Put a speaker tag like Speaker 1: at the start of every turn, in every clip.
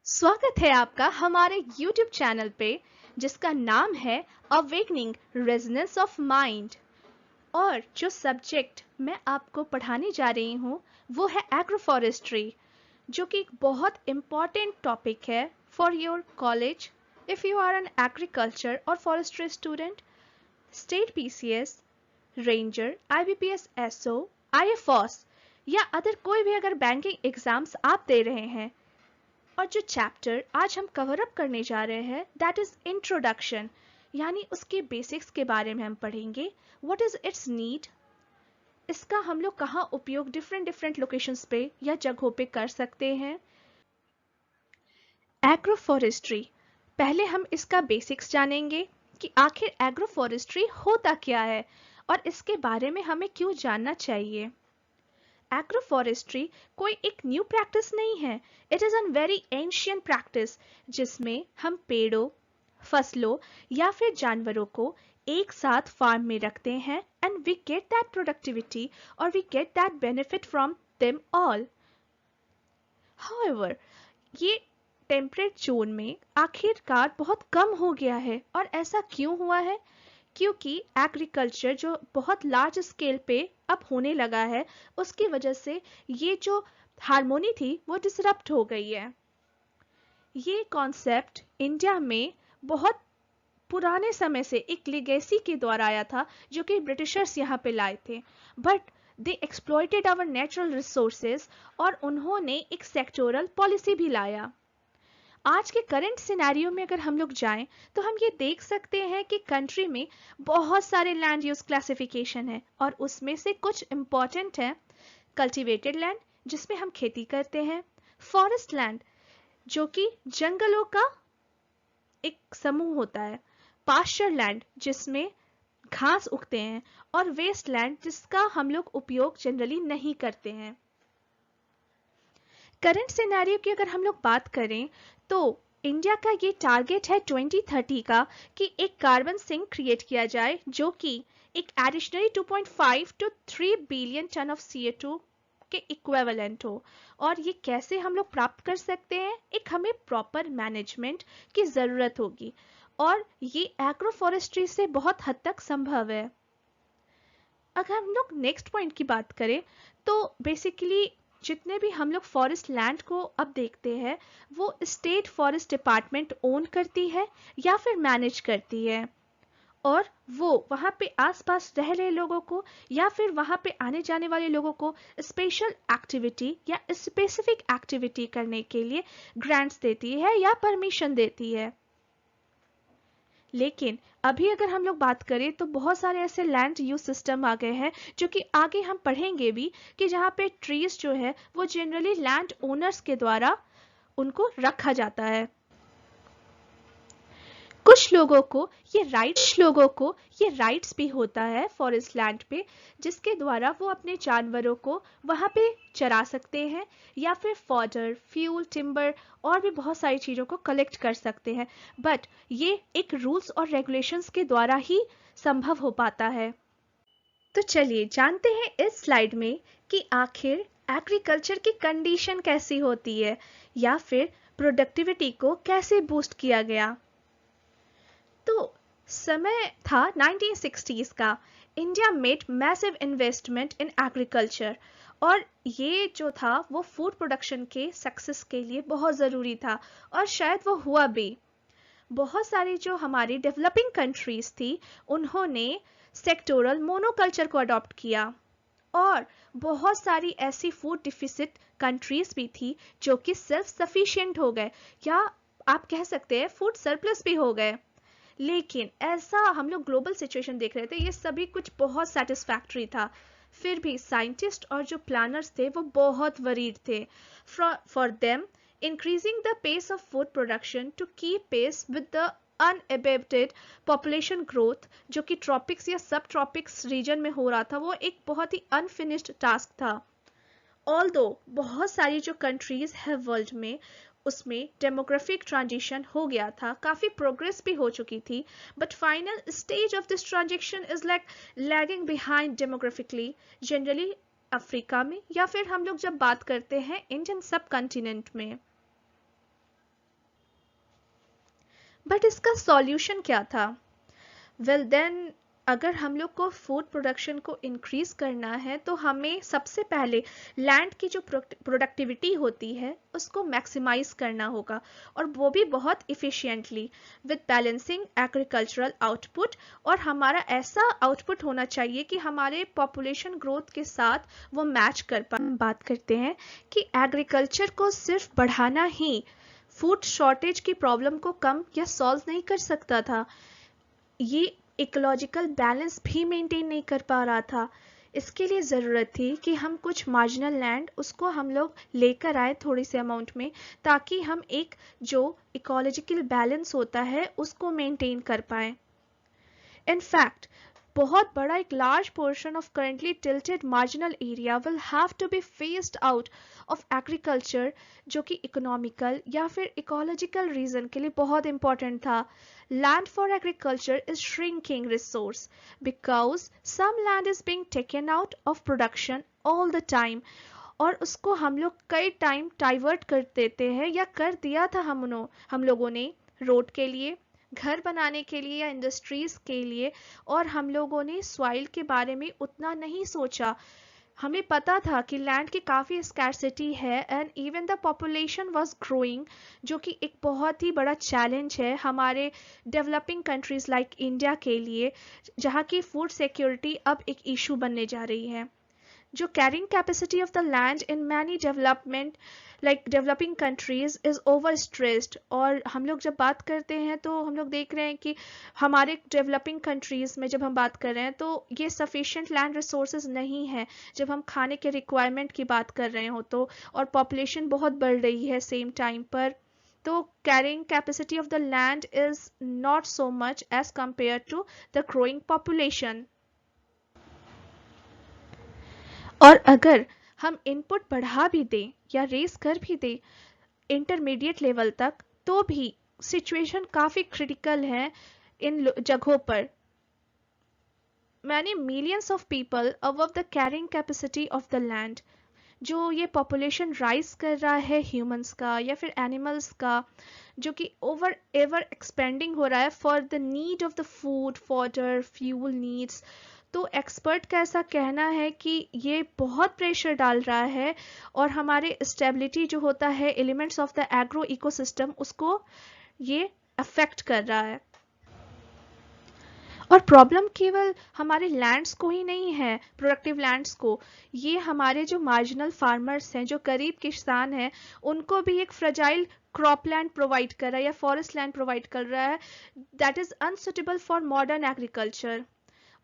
Speaker 1: स्वागत है आपका हमारे YouTube चैनल पे जिसका नाम है अवेकनिंग रेजोनेंस ऑफ माइंड। और जो सब्जेक्ट मैं आपको पढ़ाने जा रही हूँ वो है एग्रोफॉरेस्ट्री, जो कि एक बहुत इम्पॉर्टेंट टॉपिक है for your college if you are an agriculture और forestry student, state PCS, ranger, IBPS SO, IFOS या अदर कोई भी अगर बैंकिंग एग्जाम्स आप दे रहे हैं। और जो चैप्टर आज हम कवर अप करने जा रहे हैं दैट इज इंट्रोडक्शन, यानी उसके बेसिक्स के बारे में हम पढ़ेंगे। व्हाट इज इट्स नीड, इसका हम लोग कहाँ उपयोग डिफरेंट डिफरेंट लोकेशंस पे या जगहों पे कर सकते हैं। एग्रोफॉरेस्ट्री, पहले हम इसका बेसिक्स जानेंगे कि आखिर एग्रोफॉरेस्ट्री होता क्या है और इसके बारे में हमें क्यों जानना चाहिए। एग्रोफॉरेस्ट्री कोई एक न्यू प्रैक्टिस नहीं है, it is an very ancient practice जिसमें हम पेड़ों, फसलों या फिर जानवरों को एक साथ फार्म में रखते हैं and we get that productivity और we get that benefit from them all. However, ये टेम्परेट जोन में आखिरकार बहुत कम हो गया है। और ऐसा क्यों हुआ है? क्योंकि एग्रीकल्चर जो बहुत लार्ज स्केल पे अब होने लगा है उसकी वजह से ये जो हार्मोनी थी वो डिसरप्ट हो गई है। ये कॉन्सेप्ट इंडिया में बहुत पुराने समय से एक लेगेसी के द्वारा आया था जो कि ब्रिटिशर्स यहाँ पे लाए थे, but they exploited our natural resources और उन्होंने एक सेक्टोरल पॉलिसी भी लाया। आज के करंट सिनेरियो में अगर हम लोग जाएं तो हम ये देख सकते हैं कि कंट्री में बहुत सारे लैंड यूज क्लासिफिकेशन है और उसमें से कुछ इंपॉर्टेंट है कल्टीवेटेड लैंड जिसमें हम खेती करते हैं, फॉरेस्ट लैंड जो कि जंगलों का एक समूह होता है, पास्चर लैंड जिसमें घास उगते हैं और वेस्ट लैंड जिसका हम लोग उपयोग जनरली नहीं करते हैं। करंट सिनेरियो की अगर हम लोग बात करें तो इंडिया का ये टारगेट है 2030 का कि एक कार्बन सिंक क्रिएट किया जाए जो कि एक additionally 2.5 to 3 billion ton of CO2 के इक्विवेलेंट हो। और ये कैसे हम लोग प्राप्त कर सकते हैं? एक हमें प्रॉपर मैनेजमेंट की ज़रूरत होगी और ये एग्रोफॉरेस्ट्री से बहुत हद तक संभव है। अगर हम लोग नेक्स्ट पॉइंट की बात करें तो बेसिकली जितने भी हम लोग फॉरेस्ट लैंड को अब देखते हैं वो स्टेट फॉरेस्ट डिपार्टमेंट ओन करती है या फिर मैनेज करती है और वो वहाँ पे आसपास रह रहे लोगों को या फिर वहाँ पे आने जाने वाले लोगों को स्पेशल एक्टिविटी या स्पेसिफिक एक्टिविटी करने के लिए ग्रांट्स देती है या परमिशन देती है। लेकिन अभी अगर हम लोग बात करें तो बहुत सारे ऐसे लैंड यूज सिस्टम आ गए हैं जो कि आगे हम पढ़ेंगे भी कि जहाँ पे ट्रीज जो है वो जनरली लैंड ओनर्स के द्वारा उनको रखा जाता है। कुछ लोगों को ये राइट्स भी होता है फॉरेस्ट लैंड पे जिसके द्वारा वो अपने जानवरों को वहाँ पे चरा सकते हैं या फिर फॉडर, फ्यूल, टिम्बर और भी बहुत सारी चीज़ों को कलेक्ट कर सकते हैं, बट ये एक रूल्स और रेगुलेशंस के द्वारा ही संभव हो पाता है। तो चलिए जानते हैं इस स्लाइड में कि आखिर एग्रीकल्चर की कंडीशन कैसी होती है या फिर प्रोडक्टिविटी को कैसे बूस्ट किया गया। तो समय था 1960s का। India made massive investment in agriculture और ये जो था वो फूड प्रोडक्शन के सक्सेस के लिए बहुत ज़रूरी था और शायद वो हुआ भी। बहुत सारी जो हमारी डेवलपिंग कंट्रीज थी उन्होंने सेक्टोरल मोनोकल्चर को अडॉप्ट किया और बहुत सारी ऐसी फूड डिफिसिट कंट्रीज भी थी जो कि सेल्फ सफिशिएंट हो गए या आप कह सकते हैं फूड सरप्लस भी हो गए। लेकिन ऐसा हम लोग ग्लोबल सिचुएशन देख रहे थे, ये सभी कुछ बहुत सेटिस्फैक्टरी था, फिर भी साइंटिस्ट और जो प्लानर्स थे वो बहुत वरीड थे। For them increasing the pace of food production to keep pace with the unabated population growth जो कि ट्रॉपिक्स या सब ट्रॉपिक्स रीजन में हो रहा था, वो एक बहुत ही अनफिनिश्ड टास्क था। ऑल्दो बहुत सारी जो कंट्रीज है वर्ल्ड में उसमें डेमोग्राफिक ट्रांजिशन हो गया था, काफ़ी प्रोग्रेस भी हो चुकी थी, but final stage of this transition is like lagging behind demographically, generally Africa में या फिर हम लोग जब बात करते हैं इंडियन सब कॉन्टिनेंट में। बट इसका सॉल्यूशन क्या था? वेल देन, अगर हम लोग को फूड प्रोडक्शन को इंक्रीज करना है तो हमें सबसे पहले लैंड की जो प्रोडक्टिविटी होती है उसको मैक्सिमाइज करना होगा, और वो भी बहुत इफ़िशिएंटली विद बैलेंसिंग एग्रीकल्चरल आउटपुट। और हमारा ऐसा आउटपुट होना चाहिए कि हमारे पॉपुलेशन ग्रोथ के साथ वो मैच कर पाए। हम बात करते हैं कि एग्रीकल्चर को सिर्फ बढ़ाना ही फूड शॉर्टेज की प्रॉब्लम को कम या सॉल्व नहीं कर सकता था, ये इकोलॉजिकल बैलेंस भी मेंटेन नहीं कर पा रहा था। इसके लिए ज़रूरत थी कि हम कुछ मार्जिनल लैंड उसको हम लोग लेकर आए थोड़ी सी अमाउंट में, ताकि हम एक जो इकोलॉजिकल बैलेंस होता है उसको मेंटेन कर पाए। In fact, बहुत बड़ा एक large portion of currently tilted marginal area will have to be phased out of agriculture, जो कि economical या फिर ecological reason के लिए बहुत important था। Land for agriculture is shrinking resource because some land is being taken out of production all the time, और उसको हम लोग कई टाइम डाइवर्ट कर देते हैं या कर दिया था हम लोगों ने रोड के लिए, घर बनाने के लिए या इंडस्ट्रीज के लिए, और हम लोगों ने सॉइल के बारे में उतना नहीं सोचा। हमें पता था कि लैंड की काफ़ी स्कैरसिटी है and even the population was growing, जो कि एक बहुत ही बड़ा चैलेंज है हमारे डेवलपिंग कंट्रीज लाइक इंडिया के लिए, जहाँ की फूड सिक्योरिटी अब एक इशू बनने जा रही है। जो carrying capacity of the land in many development like developing countries is over stressed. और हम लोग जब बात करते हैं तो हम लोग देख रहे हैं कि हमारे डेवलपिंग कंट्रीज में जब हम बात कर रहे हैं तो ये सफिशिएंट लैंड रिसोर्सेज नहीं है जब हम खाने के रिक्वायरमेंट की बात कर रहे हो तो, और पॉपुलेशन बहुत बढ़ रही है सेम टाइम पर, तो carrying capacity of the land is not so much as compare to the growing population. और अगर हम इनपुट बढ़ा भी दें या रेस कर भी दें इंटरमीडिएट लेवल तक, तो भी सिचुएशन काफ़ी क्रिटिकल है इन जगहों पर। Many millions of people above the carrying capacity of the land, जो ये पॉपुलेशन राइज कर रहा है ह्यूमंस का या फिर एनिमल्स का, जो कि ओवर एवर एक्सपेंडिंग हो रहा है for the need of the food fodder fuel needs. तो एक्सपर्ट का ऐसा कहना है कि ये बहुत प्रेशर डाल रहा है और हमारे स्टेबिलिटी जो होता है elements of the agro ecosystem उसको ये अफेक्ट कर रहा है। और प्रॉब्लम केवल हमारे लैंड्स को ही नहीं है, प्रोडक्टिव लैंड्स को, ये हमारे जो मार्जिनल फार्मर्स हैं, जो गरीब किसान हैं, उनको भी एक फ्रजाइल क्रॉप लैंड प्रोवाइड कर रहा है या फॉरेस्ट लैंड प्रोवाइड कर रहा है that is unsuitable for modern agriculture.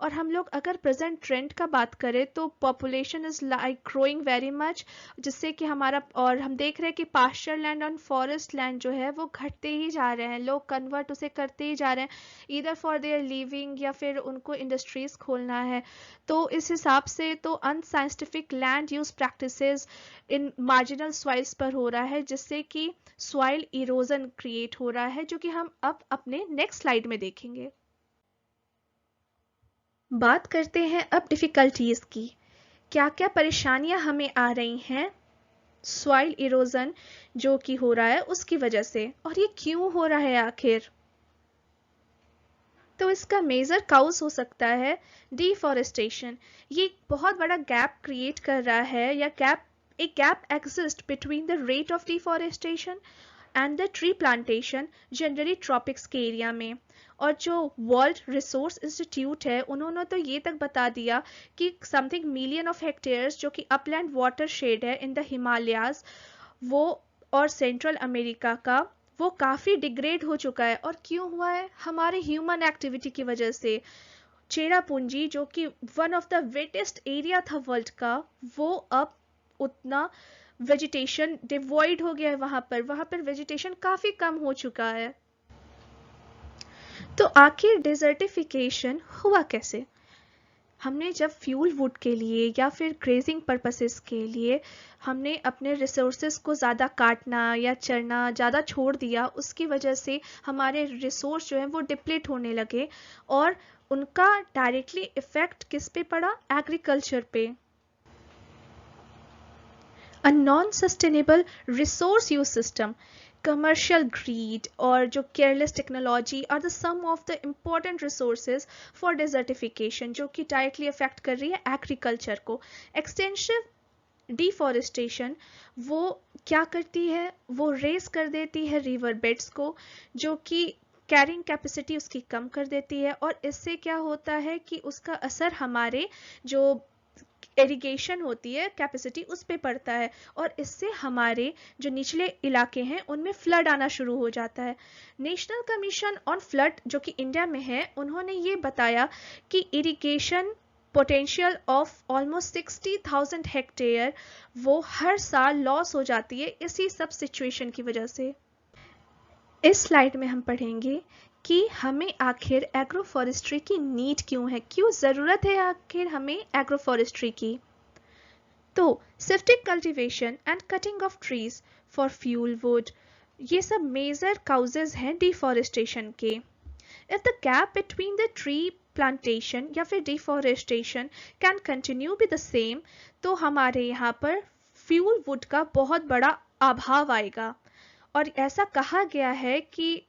Speaker 1: और हम लोग अगर प्रेजेंट ट्रेंड का बात करें तो population is like growing very much, जिससे कि हमारा, और हम देख रहे हैं कि पास्चर लैंड और फॉरेस्ट लैंड जो है वो घटते ही जा रहे हैं, लोग कन्वर्ट उसे करते ही जा रहे हैं ईदर फॉर देयर लिविंग या फिर उनको इंडस्ट्रीज खोलना है। तो इस हिसाब से तो अनसाइंटिफिक लैंड यूज प्रैक्टिसेस इन मार्जिनल सॉइल्स पर हो रहा है, जिससे कि सॉइल इरोजन क्रिएट हो रहा है, जो कि हम अब अपने नेक्स्ट स्लाइड में देखेंगे। बात करते हैं अब डिफ़िकल्टीज़ की, क्या क्या परेशानियां हमें आ रही हैं सॉइल इरोजन जो कि हो रहा है उसकी वजह से, और ये क्यों हो रहा है आखिर। तो इसका मेजर काउज हो सकता है डिफॉरेस्टेशन। ये बहुत बड़ा गैप क्रिएट कर रहा है, या एक gap exist between the rate of deforestation and the tree plantation generally tropics के एरिया में। और जो वर्ल्ड रिसोर्स इंस्टीट्यूट है उन्होंने तो ये तक बता दिया कि समथिंग मिलियन ऑफ हेक्टेयर्स जो कि अपलैंड वाटर शेड है इन द हिमालयाज वो और सेंट्रल अमेरिका का, वो काफ़ी डिग्रेड हो चुका है। और क्यों हुआ है? हमारे ह्यूमन एक्टिविटी की वजह से। चेरापूंजी जो कि one of the wettest area था वर्ल्ड का, वो अब उतना वेजिटेशन डिवॉइड हो गया है, वहाँ पर वेजिटेशन काफ़ी कम हो चुका है। तो आखिर डिजर्टिफिकेशन हुआ कैसे? हमने जब फ्यूल वुड के लिए या फिर ग्रेजिंग पर्पसेस के लिए हमने अपने रिसोर्सेज को ज़्यादा काटना या चरना ज़्यादा छोड़ दिया, उसकी वजह से हमारे रिसोर्स जो हैं वो डिप्लीट होने लगे, और उनका डायरेक्टली इफ़ेक्ट किस पे पड़ा? एग्रीकल्चर पे। A non sustainable resource use system, commercial greed और जो careless technology are the sum of the important resources for desertification जो कि directly affect कर रही है agriculture को. Extensive deforestation वो क्या करती है, वो रेस कर देती है रिवर बेड्स को, जो कि कैरिंग कैपेसिटी उसकी कम कर देती है, और इससे क्या होता है कि उसका असर हमारे जो इरिगेशन होती है कैपेसिटी उस पे पड़ता है, और इससे हमारे जो निचले इलाके हैं उनमें फ्लड आना शुरू हो जाता है. नेशनल कमीशन ऑन फ्लड जो कि इंडिया में है, उन्होंने ये बताया कि irrigation potential of almost 60,000 hectare वो हर साल लॉस हो जाती है इसी सब सिचुएशन की वजह से. इस स्लाइड में हम पढ़ेंगे कि हमें आखिर एग्रो फॉरेस्ट्री की नीड क्यों है, क्यों ज़रूरत है आखिर हमें एग्रो फॉरेस्ट्री की. तो shifting cultivation and cutting of trees for fuel wood, ये सब मेजर काउजेज हैं डिफॉरेस्टेशन के. If the gap between the tree plantation या फिर deforestation can continue be the same, तो हमारे यहाँ पर फ्यूल वुड का बहुत बड़ा अभाव आएगा. और ऐसा कहा गया है कि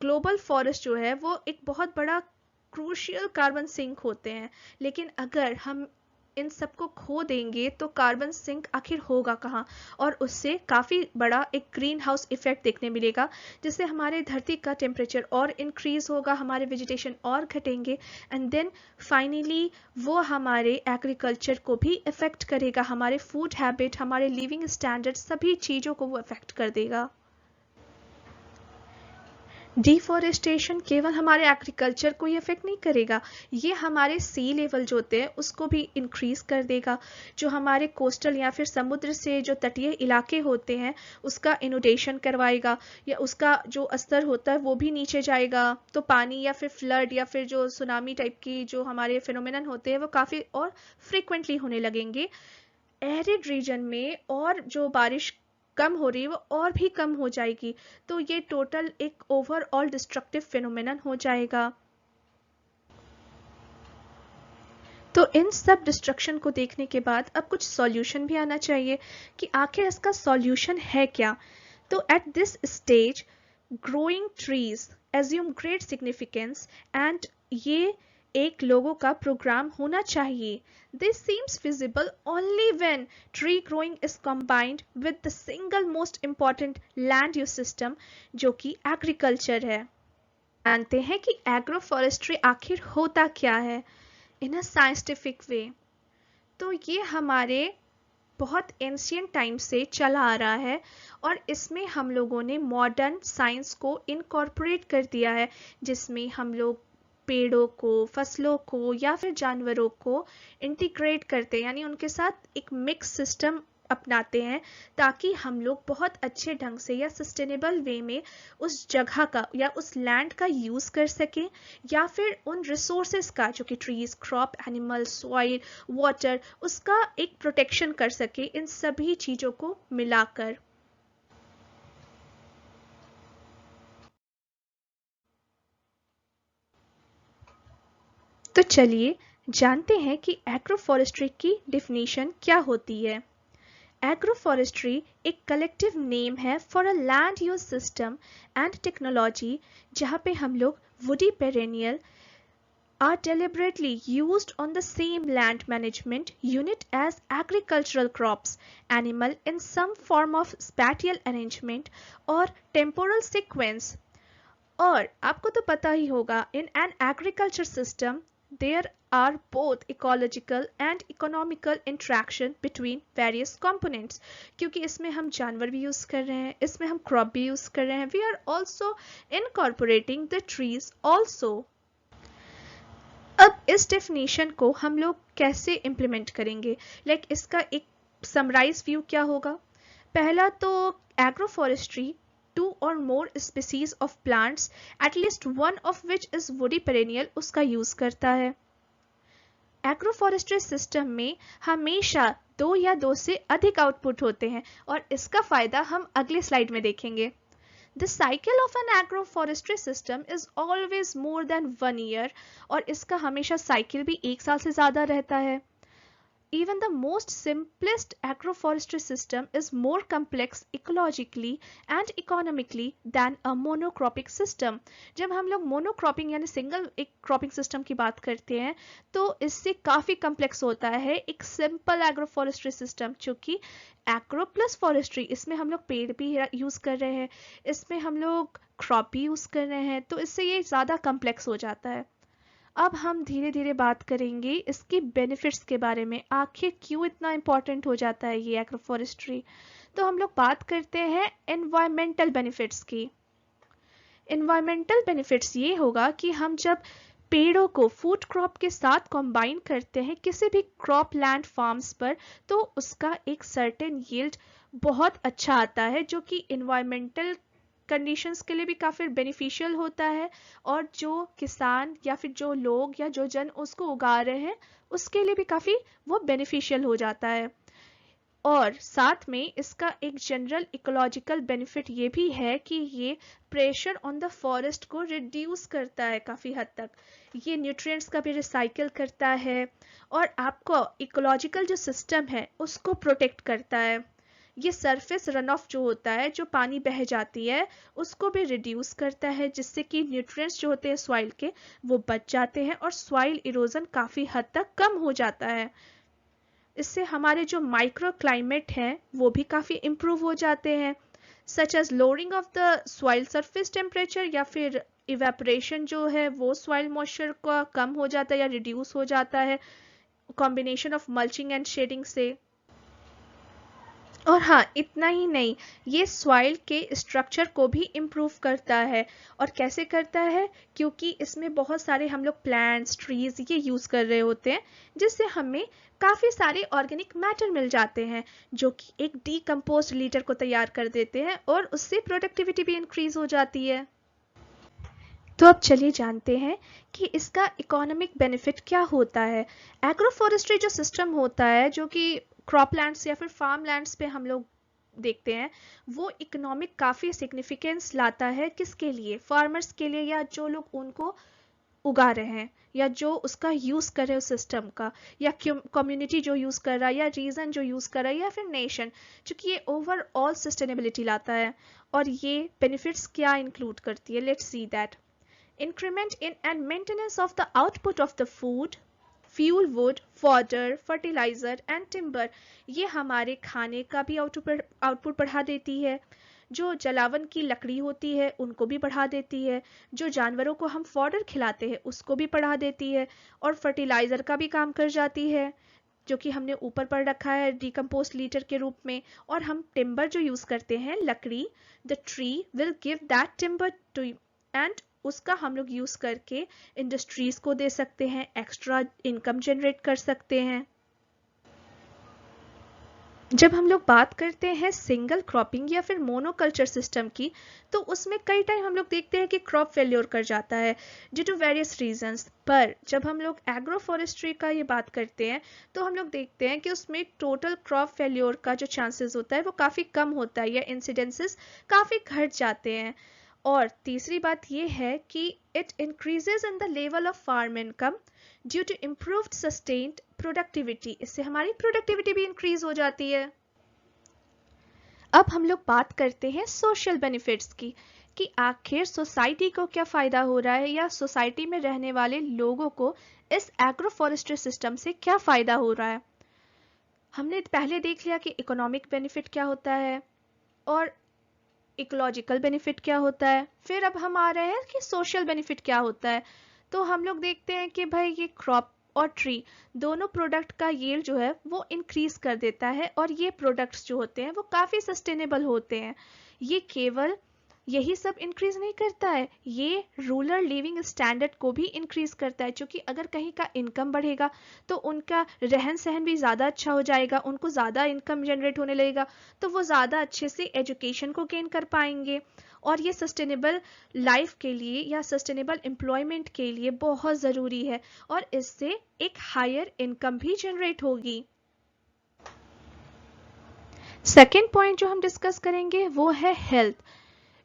Speaker 1: ग्लोबल फॉरेस्ट जो है वो एक बहुत बड़ा क्रूशियल कार्बन सिंक होते हैं, लेकिन अगर हम इन सबको खो देंगे तो कार्बन सिंक आखिर होगा कहाँ, और उससे काफ़ी बड़ा एक ग्रीन हाउस इफेक्ट देखने मिलेगा, जिससे हमारे धरती का टेम्परेचर और इंक्रीज होगा, हमारे वेजिटेशन और घटेंगे, एंड देन फाइनली वो हमारे एग्रीकल्चर को भी इफेक्ट करेगा, हमारे फूड हैबिट, हमारे लिविंग स्टैंडर्ड, सभी चीज़ों को वो इफेक्ट कर देगा. डिफॉरेस्टेशन केवल हमारे एग्रीकल्चर को ही अफेक्ट नहीं करेगा, ये हमारे सी लेवल जो होते हैं उसको भी इंक्रीज कर देगा. जो हमारे कोस्टल या फिर समुद्र से जो तटीय इलाके होते हैं उसका इनुडेशन करवाएगा, या उसका जो स्तर होता है वो भी नीचे जाएगा, तो पानी या फिर फ्लड या फिर जो सुनामी टाइप की जो हमारे फिनोमेनन होते हैं वो काफ़ी और फ्रिक्वेंटली होने लगेंगे. एरिड रीजन में और जो बारिश कम हो रही है वो और भी कम हो जाएगी, तो ये टोटल एक ओवरऑल डिस्ट्रक्टिव फिनोमेनन हो जाएगा. तो इन सब डिस्ट्रक्शन को देखने के बाद अब कुछ सॉल्यूशन भी आना चाहिए कि आखिर इसका सॉल्यूशन है क्या. तो at this stage growing trees assume great significance, and ये एक लोगों का प्रोग्राम होना चाहिए. This seems feasible only when tree growing is combined with the single most important land use system जो कि agriculture है. जानते हैं कि agroforestry आखिर होता क्या है in a scientific way. तो ये हमारे बहुत एंशियंट टाइम से चला आ रहा है, और इसमें हम लोगों ने मॉडर्न साइंस को इनकॉर्पोरेट कर दिया है, जिसमें हम लोग पेड़ों को, फसलों को या फिर जानवरों को इंटीग्रेट करते हैं, यानी उनके साथ एक मिक्स सिस्टम अपनाते हैं, ताकि हम लोग बहुत अच्छे ढंग से या सस्टेनेबल वे में उस जगह का या उस लैंड का यूज़ कर सकें, या फिर उन रिसोर्सेज का जो कि trees, crop, animal, soil, water, उसका एक प्रोटेक्शन कर सके, इन सभी चीज़ों को मिलाकर. तो चलिए जानते हैं कि एग्रोफॉरेस्ट्री की डिफिनीशन क्या होती है. एग्रोफॉरेस्ट्री एक कलेक्टिव नेम है for a land use system and technology जहाँ पे हम लोग woody perennial are deliberately used on the same land management unit as agricultural crops, animal in some form of spatial arrangement or temporal sequence. और आपको तो पता ही होगा, in an agriculture system there are both ecological and economical interaction between various components, क्योंकि इसमें हम जानवर भी यूज कर रहे हैं, इसमें हम क्रॉप भी यूज कर रहे हैं, we are also incorporating the trees also. अब इस डेफिनेशन को हम लोग कैसे इम्प्लीमेंट करेंगे, इसका एक समराइज व्यू क्या होगा. पहला तो agroforestry two or more species of plants at least one of which is woody perennial उसका यूज करता है. एग्रोफॉरेस्ट्री सिस्टम में हमेशा 2 या 2 से अधिक आउटपुट होते हैं, और इसका फायदा हम अगले स्लाइड में देखेंगे. The cycle of an agroforestry system is always more than 1 year, और इसका हमेशा साइकिल भी 1 साल से ज़्यादा रहता है. even the most simplest agroforestry system is more complex ecologically and economically than a monocropic system. जब हम लोग मोनोक्रॉपिंग यानी सिंगल एक क्रॉपिंग सिस्टम की बात करते हैं तो इससे काफ़ी कम्प्लेक्स होता है एक सिंपल एग्रोफॉरेस्ट्री सिस्टम, चूँकि एग्रो प्लस फॉरेस्ट्री इसमें हम लोग पेड़ भी यूज़ कर रहे हैं, इसमें हम लोग क्रॉप भी यूज़ कर रहे हैं, तो इससे ये ज़्यादा कम्प्लेक्स हो जाता है। अब हम धीरे धीरे बात करेंगे इसकी बेनिफिट्स के बारे में, आखिर क्यों इतना इम्पोर्टेंट हो जाता है ये एग्रोफॉरेस्ट्री। तो हम लोग बात करते हैं एनवायरमेंटल बेनिफिट्स की। एनवायरमेंटल बेनिफिट्स ये होगा कि हम जब पेड़ों को फूड क्रॉप के साथ कंबाइन करते हैं किसी भी क्रॉप लैंड फार्म्स पर, तो उसका एक सर्टेन यील्ड बहुत अच्छा आता है, जो कि एनवायरमेंटल कंडीशंस के लिए भी काफ़ी बेनिफिशियल होता है, और जो किसान या फिर जो लोग या जो जन उसको उगा रहे हैं उसके लिए भी काफ़ी वो बेनिफिशियल हो जाता है। और साथ में इसका एक जनरल इकोलॉजिकल बेनिफिट ये भी है कि ये प्रेशर ऑन द फॉरेस्ट को रिड्यूस करता है काफ़ी हद तक, ये न्यूट्रिएंट्स का भी रिसाइकिल करता है और आपको इकोलॉजिकल जो सिस्टम है उसको प्रोटेक्ट करता है। ये सरफेस रन ऑफ जो होता है, जो पानी बह जाती है, उसको भी रिड्यूस करता है, जिससे कि न्यूट्रिएंट्स जो होते हैं सॉइल के वो बच जाते हैं और सॉइल इरोजन काफ़ी हद तक कम हो जाता है। इससे हमारे जो माइक्रो क्लाइमेट हैं वो भी काफ़ी इम्प्रूव हो जाते हैं, such as lowering of the soil surface temperature, या फिर इवेपोरेशन जो है वो सॉइल मॉइस्चर का कम हो जाता है या रिड्यूस हो जाता है combination of mulching and shading से। और हाँ, इतना ही नहीं, ये सॉइल के स्ट्रक्चर को भी इम्प्रूव करता है। और कैसे करता है, क्योंकि इसमें बहुत सारे हम लोग प्लांट्स ट्रीज ये यूज़ कर रहे होते हैं, जिससे हमें काफ़ी सारे ऑर्गेनिक मैटर मिल जाते हैं जो कि एक डीकम्पोज्ड लीटर को तैयार कर देते हैं और उससे प्रोडक्टिविटी भी इंक्रीज हो जाती है। तो अब चलिए जानते हैं कि इसका इकोनॉमिक बेनिफिट क्या होता है। एग्रोफॉरेस्ट्री जो सिस्टम होता है, जो कि क्रॉप लैंड्स या फिर फार्म लैंड्स पे हम लोग देखते हैं, वो इकोनॉमिक काफ़ी सिग्निफिकेंस लाता है किसके लिए, फार्मर्स के लिए, या जो लोग उनको उगा रहे हैं या जो उसका यूज़ कर रहे हैं उस सिस्टम का, या कम्युनिटी जो यूज़ कर रहा है, या रीजन जो यूज़ कर रहा है, या फिर नेशन, क्योंकि ये ओवरऑल सस्टेनेबिलिटी लाता है। और ये बेनिफिट्स क्या इंक्लूड करती है, let's see that. Increment in and maintenance of the output of the food, fuel, wood, fodder, fertilizer and timber। ये हमारे खाने का भी आउटपुट बढ़ा देती है, जो जलावन की लकड़ी होती है उनको भी बढ़ा देती है, जो जानवरों को हम फॉडर खिलाते हैं उसको भी बढ़ा देती है, और फर्टिलाइज़र का भी काम कर जाती है जो कि हमने ऊपर पढ़ रखा है डिकम्पोज लीटर के रूप में। और हम टिम्बर जो यूज़ करते हैं, लकड़ी, the tree will give that timber too, and उसका हम लोग यूज़ करके इंडस्ट्रीज़ को दे सकते हैं, एक्स्ट्रा इनकम जनरेट कर सकते हैं। जब हम लोग बात करते हैं सिंगल क्रॉपिंग या फिर मोनोकल्चर सिस्टम की, तो उसमें कई टाइम हम लोग देखते हैं कि क्रॉप फेल्योर कर जाता है ड्यू टू वेरियस रीजंस। पर जब हम लोग एग्रो फॉरेस्ट्री का ये बात करते हैं तो हम लोग देखते हैं कि उसमें टोटल क्रॉप फेल्योर का जो चांसेस होता है वो काफ़ी कम होता है, या इंसिडेंसेस काफ़ी घट जाते हैं। और तीसरी बात ये है कि it increases in the level of farm income due to improved sustained productivity. इससे हमारी प्रोडक्टिविटी भी इंक्रीज हो जाती है। अब हम लोग बात करते हैं सोशल बेनिफिट्स की, कि आखिर सोसाइटी को क्या फ़ायदा हो रहा है, या सोसाइटी में रहने वाले लोगों को इस एग्रो फॉरेस्ट्री सिस्टम से क्या फ़ायदा हो रहा है। हमने पहले देख लिया कि इकोनॉमिक बेनिफिट क्या होता है और इकोलॉजिकल बेनिफिट क्या होता है, फिर अब हम आ रहे हैं कि सोशल बेनिफिट क्या होता है। तो हम लोग देखते हैं कि भाई ये क्रॉप और ट्री दोनों प्रोडक्ट का यील्ड जो है वो इंक्रीज कर देता है, और ये प्रोडक्ट्स जो होते हैं वो काफ़ी सस्टेनेबल होते हैं। ये केवल यही सब इंक्रीज नहीं करता है, ये रूरल लिविंग स्टैंडर्ड को भी इंक्रीज करता है, क्योंकि अगर कहीं का इनकम बढ़ेगा तो उनका रहन सहन भी ज़्यादा अच्छा हो जाएगा, उनको ज़्यादा इनकम जनरेट होने लगेगा, तो वो ज़्यादा अच्छे से एजुकेशन को गेन कर पाएंगे, और ये सस्टेनेबल लाइफ के लिए या सस्टेनेबल एम्प्लॉयमेंट के लिए बहुत ज़रूरी है, और इससे एक हायर इनकम भी जनरेट होगी। सेकेंड पॉइंट जो हम डिस्कस करेंगे वो है health.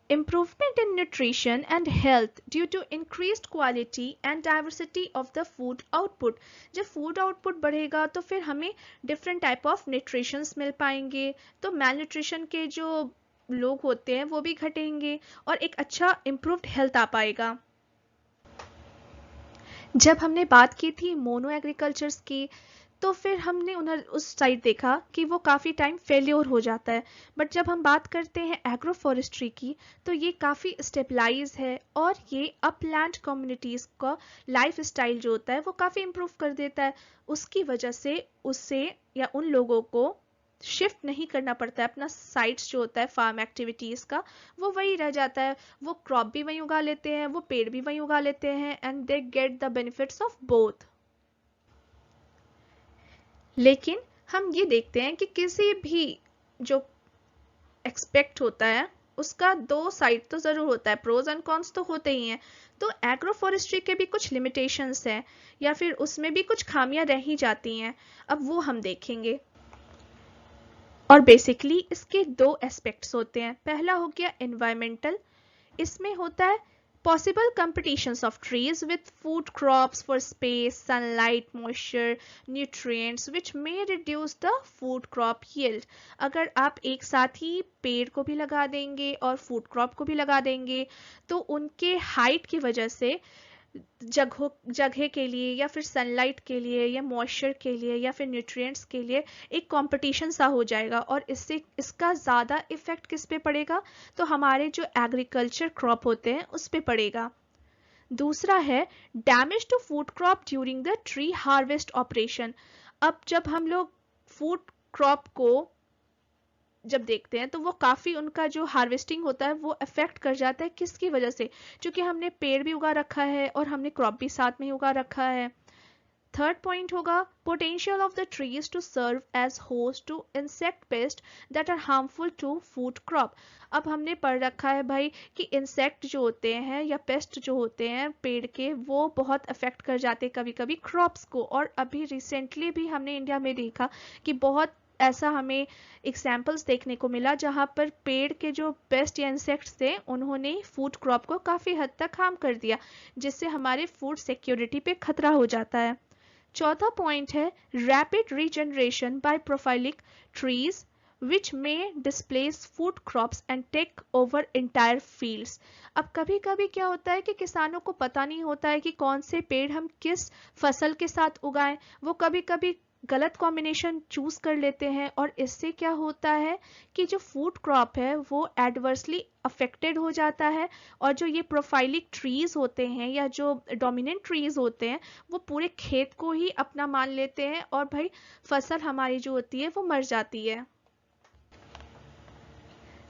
Speaker 1: Improvement in nutrition and health due to increased quality and diversity of the food output. जब फूड आउटपुट बढ़ेगा तो फिर हमें डिफरेंट टाइप ऑफ न्यूट्रिशंस मिल पाएंगे, तो मैलन्यूट्रिशन के जो लोग होते हैं वो भी घटेंगे और एक अच्छा इम्प्रूव्ड हेल्थ आ पाएगा। जब हमने बात की थी मोनो एग्रीकल्चर्स की, तो फिर हमने उन्हें उस साइड देखा कि वो काफ़ी टाइम फेल्योर हो जाता है। बट जब हम बात करते हैं एग्रो फॉरेस्ट्री की, तो ये काफ़ी स्टेबलाइज है और ये अपलैंड कम्युनिटीज़ का लाइफ स्टाइल जो होता है वो काफ़ी इम्प्रूव कर देता है। उसकी वजह से उससे या उन लोगों को शिफ्ट नहीं करना पड़ता है, अपना साइट्स जो होता है फार्म एक्टिविटीज़ का वो वही रह जाता है, वो क्रॉप भी वहीं उगा लेते हैं, वो पेड़ भी वहीं उगा लेते हैं, and they get the benefits of both. लेकिन हम ये देखते हैं कि किसी भी जो एक्सपेक्ट होता है उसका दो साइड तो ज़रूर होता है, प्रोज एंड कॉन्स तो होते ही हैं। तो एग्रो फॉरेस्ट्री के भी कुछ लिमिटेशंस हैं या फिर उसमें भी कुछ खामियां रह ही जाती हैं, अब वो हम देखेंगे। और बेसिकली इसके दो एस्पेक्ट्स होते हैं। पहला हो गया एनवायरमेंटल, इसमें होता है possible competitions of trees with food crops for space, sunlight, moisture, nutrients which may reduce the food crop yield। अगर आप एक साथ ही पेड़ को भी लगा देंगे और फूड क्रॉप को भी लगा देंगे तो उनके हाइट की वजह से जगह के लिए या फिर सनलाइट के लिए या मॉइस्चर के लिए या फिर न्यूट्रिएंट्स के लिए एक कंपटीशन सा हो जाएगा, और इससे इसका ज़्यादा इफेक्ट किस पे पड़ेगा, तो हमारे जो एग्रीकल्चर क्रॉप होते हैं उस पे पड़ेगा। दूसरा है damage to food crop during the tree harvest operation. अब जब हम लोग फूड क्रॉप को जब देखते हैं तो वो काफ़ी उनका जो हार्वेस्टिंग होता है वो अफेक्ट कर जाता है, किसकी वजह से, क्योंकि हमने पेड़ भी उगा रखा है और हमने क्रॉप भी साथ में उगा रखा है। थर्ड पॉइंट होगा potential of the trees to serve as host to insect pest that are harmful to food crop. अब हमने पढ़ रखा है भाई कि इंसेक्ट जो होते हैं या पेस्ट जो होते हैं पेड़ के वो बहुत अफेक्ट कर जाते हैं कभी कभी क्रॉप्स को, और अभी रिसेंटली भी हमने इंडिया में देखा कि बहुत ऐसा हमें एग्जाम्पल्स देखने को मिला जहाँ पर पेड़ के जो पेस्ट या इंसेक्ट्स थे उन्होंने फूड क्रॉप को काफ़ी हद तक हार्म कर दिया, जिससे हमारे फूड सिक्योरिटी पे खतरा हो जाता है। चौथा पॉइंट है rapid regeneration by prolific trees which may displace food crops and take over entire fields। अब कभी कभी क्या होता है कि किसानों को पता नहीं होता है कि कौन से पेड़ हम किस फसल के साथ उगाएं, वो कभी कभी गलत कॉम्बिनेशन चूज कर लेते हैं, और इससे क्या होता है कि जो फूड क्रॉप है वो एडवर्सली अफेक्टेड हो जाता है, और जो ये प्रोफाइलिक ट्रीज होते हैं या जो डोमिनेंट ट्रीज होते हैं वो पूरे खेत को ही अपना मान लेते हैं, और भाई फसल हमारी जो होती है वो मर जाती है।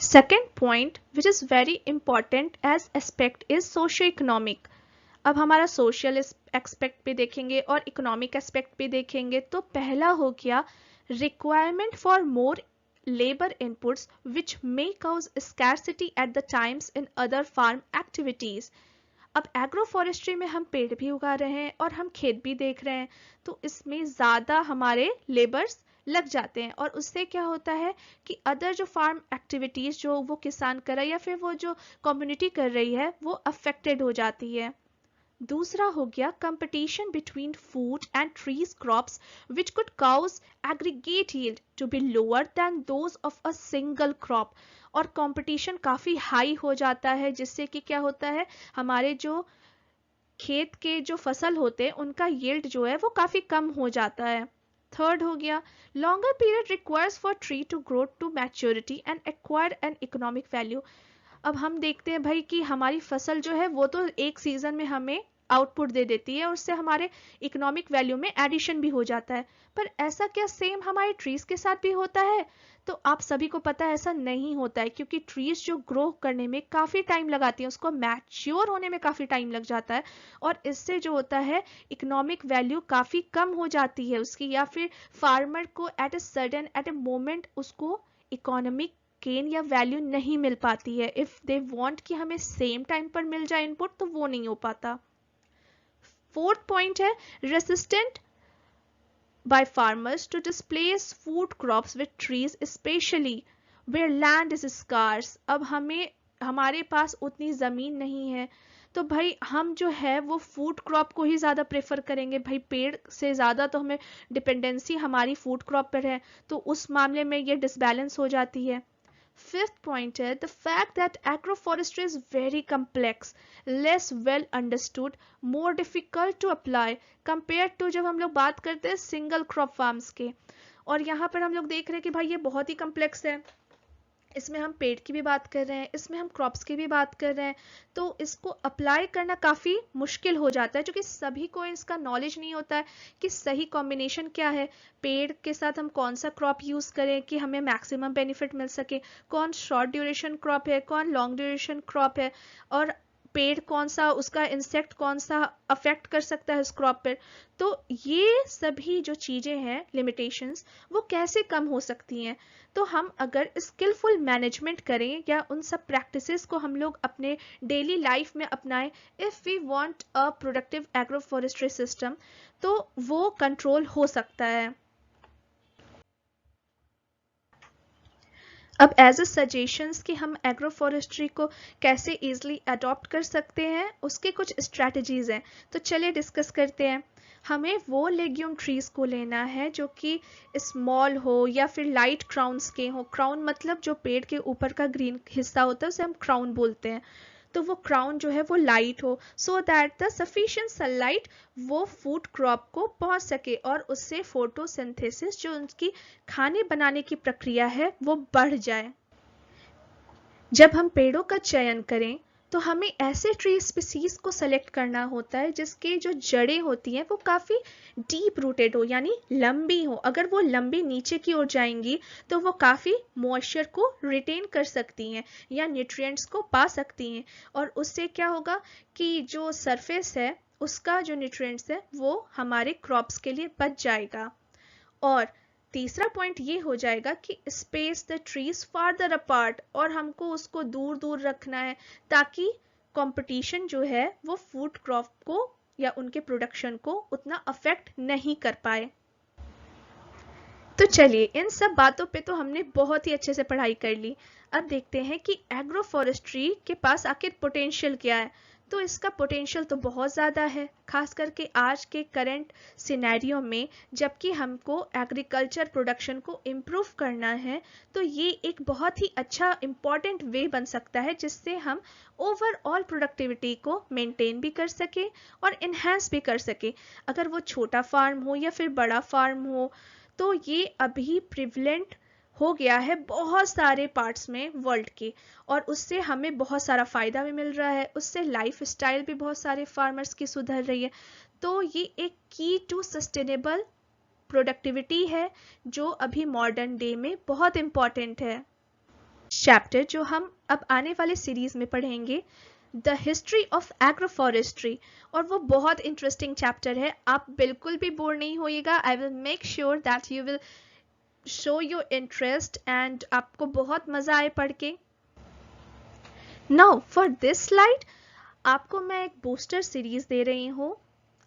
Speaker 1: Second point which is very important as aspect is socio-economic। अब हमारा सोशल एक्सपेक्ट पे देखेंगे और इकोनॉमिक एस्पेक्ट पे देखेंगे, तो पहला हो गया requirement for more labor inputs which may cause scarcity at the times in other farm activities। अब एग्रो फॉरेस्ट्री में हम पेड़ भी उगा रहे हैं और हम खेत भी देख रहे हैं, तो इसमें ज़्यादा हमारे लेबर्स लग जाते हैं, और उससे क्या होता है कि अदर जो फार्म एक्टिविटीज़ जो वो किसान कर रहा है या फिर वो जो कम्युनिटी कर रही है वो अफेक्टेड हो जाती है। दूसरा हो गया competition between food and trees crops which could cause aggregate yield to be lower than those of a single crop. और कंपटीशन काफ़ी हाई हो जाता है, जिससे कि क्या होता है हमारे जो खेत के जो फसल होते हैं उनका यील्ड जो है वो काफ़ी कम हो जाता है। थर्ड हो गया longer period requires for tree to grow to maturity and acquire an economic value. अब हम देखते हैं भाई कि हमारी फसल जो है वो तो एक सीजन में हमें आउटपुट दे देती है, उससे हमारे इकोनॉमिक वैल्यू में एडिशन भी हो जाता है, पर ऐसा क्या सेम हमारे ट्रीज के साथ भी होता है, तो आप सभी को पता है ऐसा नहीं होता है, क्योंकि ट्रीज जो ग्रो करने में काफ़ी टाइम लगाती है, उसको मैच्योर होने में काफ़ी टाइम लग जाता है, और इससे जो होता है इकोनॉमिक वैल्यू काफ़ी कम हो जाती है उसकी, या फिर फार्मर को एट ए मोमेंट उसको इकोनॉमिक गेन या वैल्यू नहीं मिल पाती है। इफ दे वांट कि हमें सेम टाइम पर मिल जाए इनपुट, तो वो नहीं हो पाता। फोर्थ पॉइंट है resistant by farmers to displace food crops with trees especially where land is scarce। अब हमें हमारे पास उतनी ज़मीन नहीं है, तो भाई हम जो है वो फूड क्रॉप को ही ज़्यादा प्रेफर करेंगे। भाई पेड़ से ज़्यादा तो हमें डिपेंडेंसी हमारी फूड क्रॉप पर है, तो उस मामले में ये डिसबैलेंस हो जाती है। Fifth point है the fact that agroforestry is very complex, less well understood, more difficult to apply compared to जब हम लोग बात करते हैं सिंगल क्रॉप फार्म्स के। और यहाँ पर हम लोग देख रहे हैं कि भाई ये बहुत ही कम्प्लेक्स है, इसमें हम पेड़ की भी बात कर रहे हैं, इसमें हम क्रॉप्स की भी बात कर रहे हैं, तो इसको अप्लाई करना काफ़ी मुश्किल हो जाता है, क्योंकि सभी को इसका नॉलेज नहीं होता है कि सही कॉम्बिनेशन क्या है, पेड़ के साथ हम कौन सा क्रॉप यूज़ करें कि हमें मैक्सिमम बेनिफिट मिल सके, कौन शॉर्ट ड्यूरेशन क्रॉप है, कौन लॉन्ग ड्यूरेशन क्रॉप है, और पेड़ कौन सा, उसका इंसेक्ट कौन सा अफेक्ट कर सकता है उस क्रॉप पर। तो ये सभी जो चीज़ें हैं लिमिटेशंस, वो कैसे कम हो सकती हैं। तो हम अगर स्किलफुल मैनेजमेंट करें या उन सब प्रैक्टिसेस को हम लोग अपने डेली लाइफ में अपनाएं, if we want a productive agro forestry system, तो वो कंट्रोल हो सकता है। अब एज अ सजेशंस कि हम एग्रो फॉरेस्ट्री को कैसे इजीली अडॉप्ट कर सकते हैं, उसके कुछ स्ट्रैटेजीज हैं, तो चलिए डिस्कस करते हैं। हमें वो लेग्यूम ट्रीज को लेना है जो कि स्मॉल हो या फिर लाइट क्राउन्स के हो। क्राउन मतलब जो पेड़ के ऊपर का ग्रीन हिस्सा होता है उसे हम क्राउन बोलते हैं। तो वो क्राउन जो है वो लाइट हो, so that the sufficient sunlight वो फूड क्रॉप को पहुंच सके और उससे फोटोसिंथेसिस जो उनकी खाने बनाने की प्रक्रिया है वो बढ़ जाए। जब हम पेड़ों का चयन करें तो हमें ऐसे ट्री स्पीसीज को सेलेक्ट करना होता है जिसके जो जड़ें होती हैं वो काफ़ी डीप रूटेड हो, यानी लंबी हो। अगर वो लंबी नीचे की ओर जाएंगी तो वो काफ़ी मॉइस्चर को रिटेन कर सकती हैं या न्यूट्रिएंट्स को पा सकती हैं, और उससे क्या होगा कि जो सरफेस है उसका जो न्यूट्रिएंट्स है वो हमारे क्रॉप्स के लिए बच जाएगा। और तीसरा पॉइंट ये हो जाएगा कि space the trees farther apart, और हमको उसको दूर दूर रखना है ताकि कंपटीशन जो है वो फूड क्रॉप को या उनके प्रोडक्शन को उतना अफेक्ट नहीं कर पाए। तो चलिए इन सब बातों पे तो हमने बहुत ही अच्छे से पढ़ाई कर ली। अब देखते हैं कि एग्रो फॉरेस्ट्री के पास आखिर पोटेंशियल क्या है। तो इसका पोटेंशियल तो बहुत ज़्यादा है, खास करके आज के करंट सिनेरियो में, जबकि हमको एग्रीकल्चर प्रोडक्शन को इम्प्रूव करना है। तो ये एक बहुत ही अच्छा इम्पॉर्टेंट वे बन सकता है जिससे हम ओवरऑल प्रोडक्टिविटी को मेंटेन भी कर सके और इन्हेंस भी कर सके। अगर वो छोटा फार्म हो या फिर बड़ा फार्म हो, तो ये अभी प्रिवलेंट हो गया है बहुत सारे पार्ट्स में वर्ल्ड के, और उससे हमें बहुत सारा फ़ायदा भी मिल रहा है, उससे लाइफ स्टाइल भी बहुत सारे फार्मर्स की सुधर रही है। तो ये एक की टू सस्टेनेबल प्रोडक्टिविटी है जो अभी मॉडर्न डे में बहुत इम्पॉर्टेंट है। चैप्टर जो हम अब आने वाले सीरीज में पढ़ेंगे, the history of agro forestry, और वो बहुत इंटरेस्टिंग चैप्टर है। आप बिल्कुल भी बोर नहीं होइएगा। I will make sure that you will show your interest and आपको बहुत मज़ा आए पढ़ के। नाउ फॉर दिस स्लाइड आपको मैं एक बूस्टर सीरीज दे रही हूँ।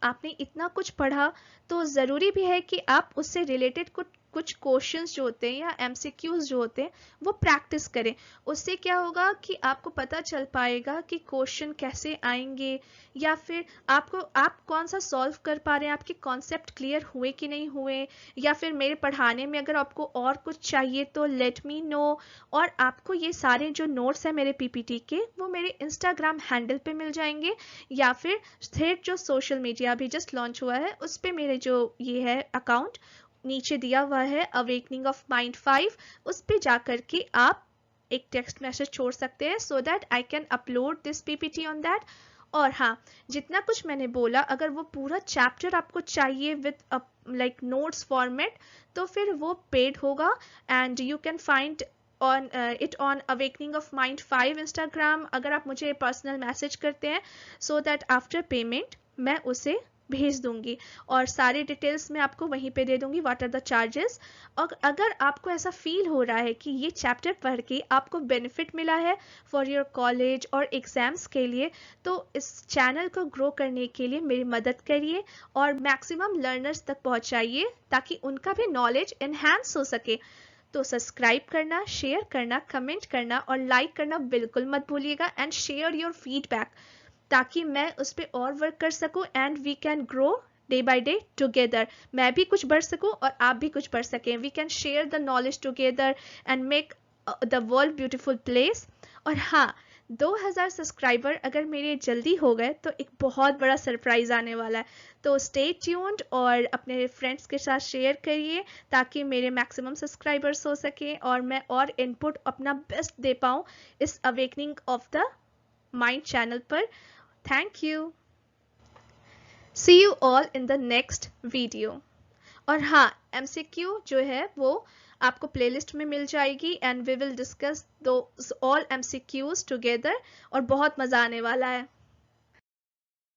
Speaker 1: आपने इतना कुछ पढ़ा तो ज़रूरी भी है कि आप उससे रिलेटेड कुछ क्वेश्चंस जो होते हैं या एमसीक्यूज जो होते हैं वो प्रैक्टिस करें। उससे क्या होगा कि आपको पता चल पाएगा कि क्वेश्चन कैसे आएंगे, या फिर आप कौन सा सॉल्व कर पा रहे हैं, आपके कॉन्सेप्ट क्लियर हुए कि नहीं हुए, या फिर मेरे पढ़ाने में अगर आपको और कुछ चाहिए तो लेट मी नो। और आपको ये सारे जो नोट्स हैं मेरे पीपीटी के वो मेरे इंस्टाग्राम हैंडल पे मिल जाएंगे, या फिर थ्रेड जो सोशल मीडिया अभी जस्ट लॉन्च हुआ है उस पर मेरे जो ये है अकाउंट नीचे दिया हुआ है अवेकनिंग ऑफ माइंड 5, उस पे जाकर के आप एक टेक्स्ट मैसेज छोड़ सकते हैं so that I can upload this PPT on that. और हाँ, जितना कुछ मैंने बोला अगर वो पूरा चैप्टर आपको चाहिए विद लाइक नोट्स फॉर्मेट तो फिर वो पेड होगा, and you can find on it on awakening of mind 5 Instagram। अगर आप मुझे पर्सनल मैसेज करते हैं सो दैट आफ्टर पेमेंट मैं उसे भेज दूंगी, और सारे डिटेल्स मैं आपको वहीं पे दे दूंगी, व्हाट आर द चार्जेस। और अगर आपको ऐसा फील हो रहा है कि ये चैप्टर पढ़ के आपको बेनिफिट मिला है फॉर योर कॉलेज और एग्जाम्स के लिए, तो इस चैनल को ग्रो करने के लिए मेरी मदद करिए और मैक्सिमम लर्नर्स तक पहुंचाइए ताकि उनका भी नॉलेज एनहांस हो सके। तो सब्सक्राइब करना, शेयर करना, कमेंट करना और लाइक करना बिल्कुल मत भूलिएगा एंड शेयर योर फीडबैक, ताकि मैं उस पर और वर्क कर सकूं and we can grow day by day together. मैं भी कुछ बढ़ सकूं और आप भी कुछ बढ़ सकें। We can share the knowledge together and make the world beautiful place. और हाँ, 2000 सब्सक्राइबर अगर मेरे जल्दी हो गए तो एक बहुत बड़ा सरप्राइज आने वाला है। तो स्टे ट्यून्ड और अपने फ्रेंड्स के साथ शेयर करिए ताकि मेरे मैक्सिमम सब्सक्राइबर्स हो सके और मैं और इनपुट अपना बेस्ट दे पाऊँ इस awakening of the mind channel पर। Thank you. See you all in the next video. और हाँ, MCQ जो है वो आपको प्लेलिस्ट में मिल जाएगी and we will discuss those all MCQs together और बहुत मज़ा आने वाला है।